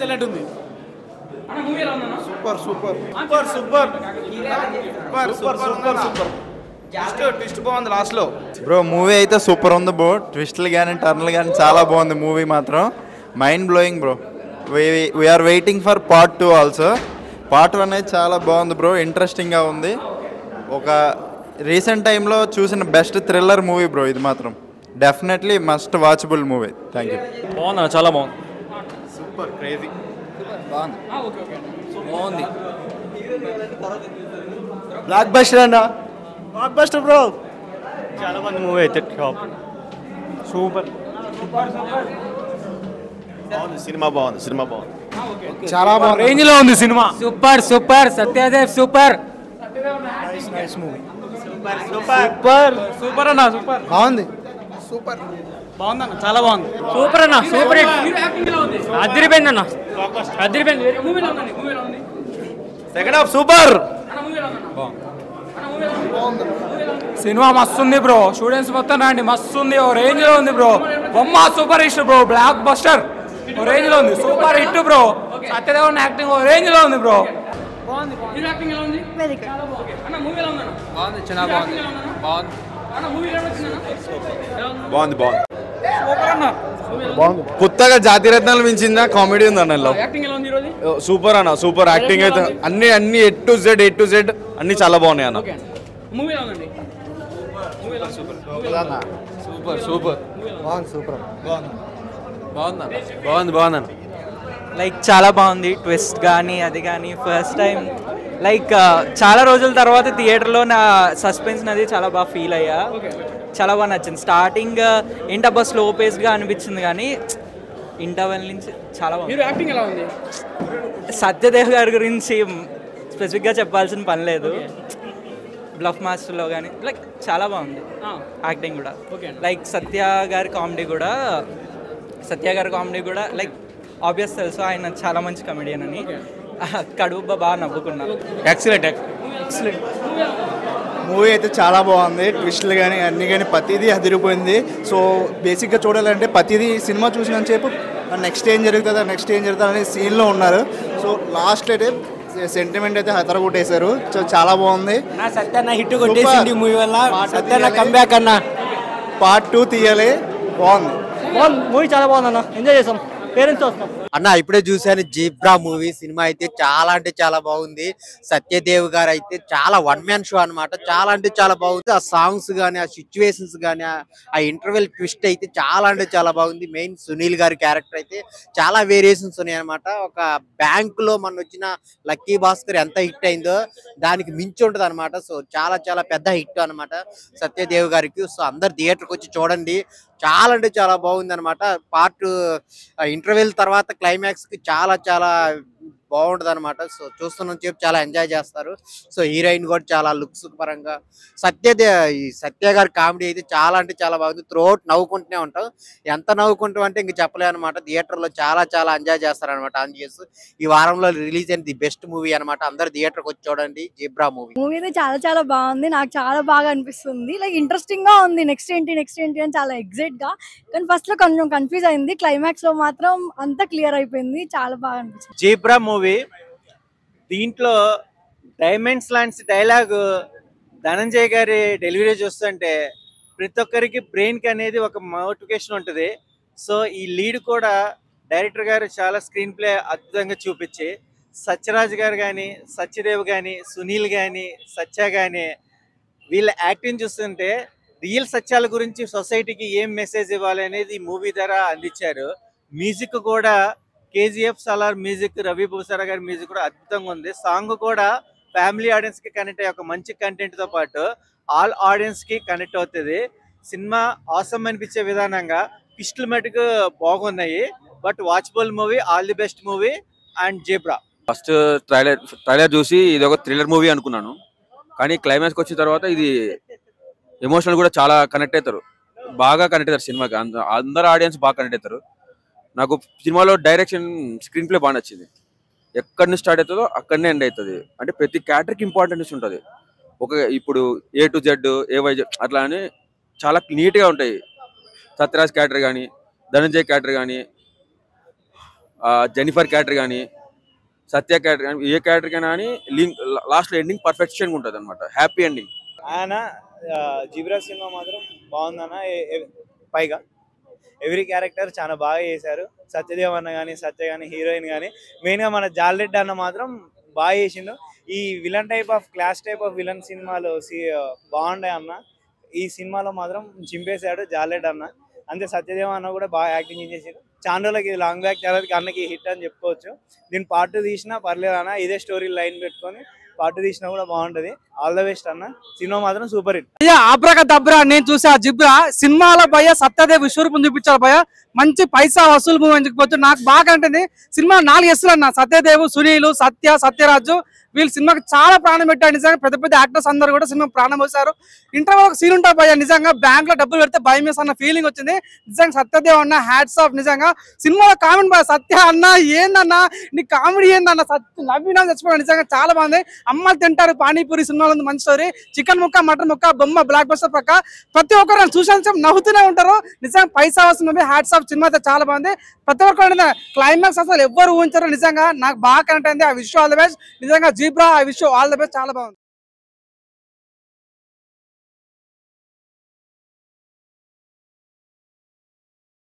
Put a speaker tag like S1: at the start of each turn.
S1: Excellent ఉంది.
S2: Super super super super super super super twist బాగుంది last లో.
S3: Bro movie అయితే సూపర్ ఉంది బ్రో. ట్విస్ట్లు కానీ టర్న్లు కానీ చాలా బాగుంది మూవీ మాత్రం. Mind blowing bro. We're waiting for part 2 also. Part 1 అయితే చాలా బాగుంది బ్రో. ఇంట్రెస్టింగ్గా ఉంది. ఒక రీసెంట్ టైంలో చూసిన బెస్ట్ థ్రిల్లర్ మూవీ బ్రో ఇది మాత్రం. Definitely must watchable movie. Thank you.
S4: బాగుంది, చాలా బాగుంది.
S2: సూపర్ క్రేజీ
S1: బాగుంది.
S2: బ్లాక్ బస్టర్ అన్న. Block buster bro. చాలా మంది మూవీ అయితే టాప్. సూపర్ బాగుంది సినిమా. బాగుంది సినిమా బాగుంది.
S1: చాలా బాగుంది. రేంజ్ లో ఉంది cinema.
S5: Super super. Satyadev super.
S1: Super super అన్న. సూపర్
S2: బాగుంది.
S1: సూపర్ బాగుందన్న. చాలా బాగుంది.
S5: సూపర్ అన్న. సూపర్ అదిరిపోయింది అన్న. అదిరిపోయింది.
S2: Second half super.
S1: సినిమా మస్తు ఉంది బ్రో. స్టూడెంట్స్ మొత్తం రండి. మస్తు ఉంది. ఓ రేంజ్ లో ఉంది బ్రో. బొమ్మ super hit bro. Blockbuster ఓ రేంజ్ లో ఉంది. Super hit bro. Satyadevan acting ఓ రేంజ్ లో ఉంది బ్రో.
S5: బాగుంది. చాలా బాగుంది.
S2: బాగుంది బాగుంది
S1: సూపర్ అన్న.
S2: బాగుంది. కొత్తగా జాతి రత్నాలు మించిందా కామెడీ ఉంది అన్న. సూపర్ అన్న. సూపర్ యాక్టింగ్ అయితే అన్ని A to Z అన్ని చాలా బాగున్నాయి అన్న.
S4: సూపర్ సూపర్ బాగుంది.
S5: లైక్ చాలా బాగుంది. ట్విస్ట్ కానీ అది కానీ ఫస్ట్ టైం లైక్ చాలా రోజుల తర్వాత థియేటర్లో నా సస్పెన్స్ అది చాలా బాగా ఫీల్ అయ్యా. చాలా బాగా నచ్చింది. స్టార్టింగ్ ఏంటబ్బా స్లో పేస్గా అనిపించింది కానీ ఇంటర్వెల్ నుంచి చాలా బాగుంది. సత్యదేవ్ గారి గురించి స్పెసిఫిక్గా చెప్పాల్సిన పని లేదు. బ్లఫ్ మాస్టర్లో కానీ లైక్ చాలా బాగుంది యాక్టింగ్ కూడా. లైక్ సత్య గారి కామెడీ కూడా లైక్ ఆబ్వియస్ తెలుసు ఆయన చాలా మంచి కమెడియన్ అని. కడుపు బాగా నవ్వుకున్నాను.
S1: ఎక్సలెంట్.
S2: మూవీ అయితే చాలా బాగుంది. ట్విస్ట్లు కానీ అన్ని కానీ ప్రతిదీ అదిరిపోయింది. సో బేసిక్గా చూడాలంటే ప్రతిదీ సినిమా చూసినంతసేపు నెక్స్ట్ ఏం జరుగుతుంది అనే సీన్లో ఉన్నారు. సో లాస్ట్ అయితే సెంటిమెంట్ అయితే హతరగొట్టేశారు. సో చాలా బాగుంది.
S5: సత్యన్న హిట్ కొట్టేసింది మూవీ వల్ల. సత్యన్న కంబ్యాక్ అన్న.
S2: పార్ట్ 2 తీయాలి. బాగుంది.
S5: మూవీ చాలా బాగుంది అన్న. ఎంజాయ్ చేసాం. పేరెంట్స్ వస్తాం
S6: అన్న. ఇప్పుడే చూసాను జీబ్రా మూవీ. సినిమా అయితే చాలా అంటే చాలా బాగుంది. సత్యదేవ్ గారు అయితే చాలా వన్ మ్యాన్ షో అనమాట. చాలా అంటే చాలా బాగుంది. ఆ సాంగ్స్ కానీ ఆ సిచ్యువేషన్స్ కానీ ఆ ఇంటర్వెల్ ట్విస్ట్ అయితే చాలా అంటే చాలా బాగుంది. మెయిన్ సునీల్ గారి క్యారెక్టర్ అయితే చాలా వేరియేషన్స్ ఉన్నాయి అనమాట. ఒక బ్యాంక్ లో మన వచ్చిన లక్కీ భాస్కర్ ఎంత హిట్ అయిందో దానికి మించి ఉంటది అనమాట. సో చాలా చాలా పెద్ద హిట్ అనమాట సత్యదేవ్ గారికి. సో అందరు థియేటర్కి వచ్చి చూడండి. చాలా అంటే చాలా బాగుంది అనమాట. పార్ట్ ఇంటర్వెల్ తర్వాత క్లైమాక్స్ కి చాలా చాలా బాగుంటది అనమాట. సో చూస్తున్న చెప్పి చాలా ఎంజాయ్ చేస్తారు. సో హీరోయిన్ కూడా చాలా లుక్స్ పరంగా సత్య గారి కామెడీ అయితే చాలా అంటే చాలా బాగుంది. త్రూఅవుట్ నవ్వుకుంటూనే ఉంటాం. ఎంత నవ్వుకుంటాం అంటే ఇంక చెప్పలే అనమాట. థియేటర్ లో చాలా చాలా ఎంజాయ్ చేస్తారు అనమాట. ఈ వారంలో రిలీజ్ అయిన ది బెస్ట్ మూవీ అనమాట. అందరు థియేటర్కి వచ్చి చూడండి జీబ్రా మూవీ.
S7: మూవీ అయితే చాలా చాలా బాగుంది. నాకు చాలా బాగా అనిపిస్తుంది. లైక్ ఇంట్రెస్టింగ్ గా ఉంది. నెక్స్ట్ ఏంటి అని చాలా ఎగ్జైట్ గా. కానీ ఫస్ట్ లో కొంచెం కన్ఫ్యూజ్ అయింది. క్లైమాక్స్ లో మాత్రం అంతా క్లియర్ అయిపోయింది. చాలా బాగా అనిపిస్తుంది.
S5: జీబ్రా మూవీ దీంట్లో డైమండ్స్ లాంటి డైలాగ్ ధనంజయ్ గారి డెలివరీ చూస్తుంటే ప్రతి ఒక్కరికి బ్రెయిన్ కి అనేది ఒక మోటివేషన్ ఉంటుంది. సో ఈ లీడ్ కూడా డైరెక్టర్ గారు చాలా స్క్రీన్ ప్లే అద్భుతంగా చూపించి సత్యరాజ్ గారు కానీ సత్యదేవ్ కానీ సునీల్ కానీ సత్య కానీ వీళ్ళ యాక్టింగ్ చూస్తుంటే రియల్ సత్యాల గురించి సొసైటీకి ఏం మెసేజ్ ఇవ్వాలి అనేది ఈ మూవీ ద్వారా అందించారు. మ్యూజిక్ కూడా KGF సలార్ మ్యూజిక్, రవి భూసారా గారి మ్యూజిక్ కూడా అద్భుతంగా ఉంది. సాంగ్ కూడా ఫ్యామిలీ ఆడియన్స్ కి కనెక్ట్ అయ్యే ఒక మంచి కంటెంట్ తో పాటు ఆల్ ఆడియన్స్ కి కనెక్ట్ అవుతుంది. సినిమా ఆసమ్ అనిపించే విధానంగా ట్విస్టులు మటుకు బాగున్నాయి. But watchable movie. All the best movie and zebra.
S4: First trailer చూసి ఇది ఒక థ్రిల్లర్ మూవీ అనుకున్నాను. కానీ క్లైమాక్స్కి వచ్చిన తర్వాత ఇది ఎమోషనల్ కూడా చాలా కనెక్ట్ అవుతారు. బాగా కనెక్ట్ అవుతారు సినిమాకి. అందరు ఆడియన్స్ బాగా కనెక్ట్ అవుతారు. నాకు సినిమాలో డైరెక్షన్, స్క్రీన్ ప్లే బాగా నచ్చింది. ఎక్కడి నుంచి స్టార్ట్ అవుతుందో అక్కడనే ఎండ్ అవుతుంది. అంటే ప్రతి క్యారెక్టర్కి ఇంపార్టెన్స్ ఉంటుంది. ఇప్పుడు A to Z, AYZ అట్లా అని చాలా నీట్గా ఉంటాయి. సత్యరాజ్ క్యారెక్టర్ కానీ, ధనంజయ్ క్యారెక్టర్ కానీ, జెనిఫర్ క్యారెక్టర్ కానీ సత్య క్యారెక్టర్ కానీ ఏ క్యారెక్టర్ కైనా కానీ లాస్ట్ ఎండింగ్ పర్ఫెక్షన్ ఉంటుంది అనమాట, హ్యాపీ ఎండింగ్.
S5: ఆయన జిబ్రా సినిమా మాత్రం బాగుందన్న. పైగా ఎవ్రీ క్యారెక్టర్ చాలా బాగా చేశారు. సత్యదేవ్ అన్న కానీ సత్య కానీ హీరోయిన్ కానీ మెయిన్గా మన జాలరెడ్డి అన్న మాత్రం బాగా చేసిండు. ఈ villain clause type of villain సినిమాలు బాగుండే అన్న. ఈ సినిమాలో మాత్రం చింపేశాడు జాలరెడ్డి అన్న. అంతే సత్యదేవ్ అన్న కూడా బాగా యాక్టింగ్ చేసాడు. చాలా రోజులకి లాంగ్ బ్యాక్ తర్వాత అన్నకి హిట్ అని చెప్పుకోవచ్చు. దీని పార్ట్ 2 తీసినా పర్లేదు అన్న, ఇదే స్టోరీ లైన్ పెట్టుకొని పార్ట్ 2 తీసినా కూడా బాగుంటది. ఆల్ ద బెస్ట్ అన్న. సినిమా మాత్రం సూపర్ హిట్.
S8: ఆబ్రక దబ్రా నేను చూసా జిబ్రా సినిమాలో భయ సత్యదేవ్ విశ్వరూపం చూపించారు భయ, మంచి పైసా వసూలు మూవీ అని చెప్పవచ్చు. నాకు బాగా అంటే సినిమా 4 ఎస్లు అన్న. సత్యదేవ్, సునీల్, సత్యరాజు వీళ్ళు సినిమాకి చాలా ప్రాణం పెట్టారు. నిజంగా పెద్ద పెద్ద యాక్టర్స్ అందరూ కూడా సినిమా ప్రాణం పోసారు. ఇంటర్వల్ ఒక సీన్ ఉంటా భయ, నిజంగా బ్యాంక్ లో డబ్బులు పెడితే భయం వేసన్న ఫీలింగ్ వచ్చింది. నిజంగా సత్యదేవ్ అన్న హ్యాట్స్ ఆఫ్. నిజంగా సినిమాలో కామెంట్ భయ, సత్య అన్న ఏందన్నా నీ కామెడీ ఏందన్న, నవ్వినా చచ్చిపోయాడు. నిజంగా చాలా బాగుంది. అమ్మాయిలు తింటారు పానీపూరి సినిమాలో ఉంది, మంచి స్టోరీ. చికెన్ ముక్క, మటన్ ముక్క, బొమ్మ, బ్లాక్ బస్టర్ పక్క ప్రతి ఒక్కరు చూసాను నవ్వుతూనే ఉంటారు. నిజంగా పైసా వస్తుంది. Hats off. సినిమా అయితే చాలా బాగుంది. ప్రతి ఒక్కరు క్లైమాక్స్ అసలు ఎవ్వరు ఊహించారు. నిజంగా నాకు బాగా కనెక్ట్ అయింది. I wish all the best. నిజంగా జిబ్రా I wish all the best. చాలా బాగుంది.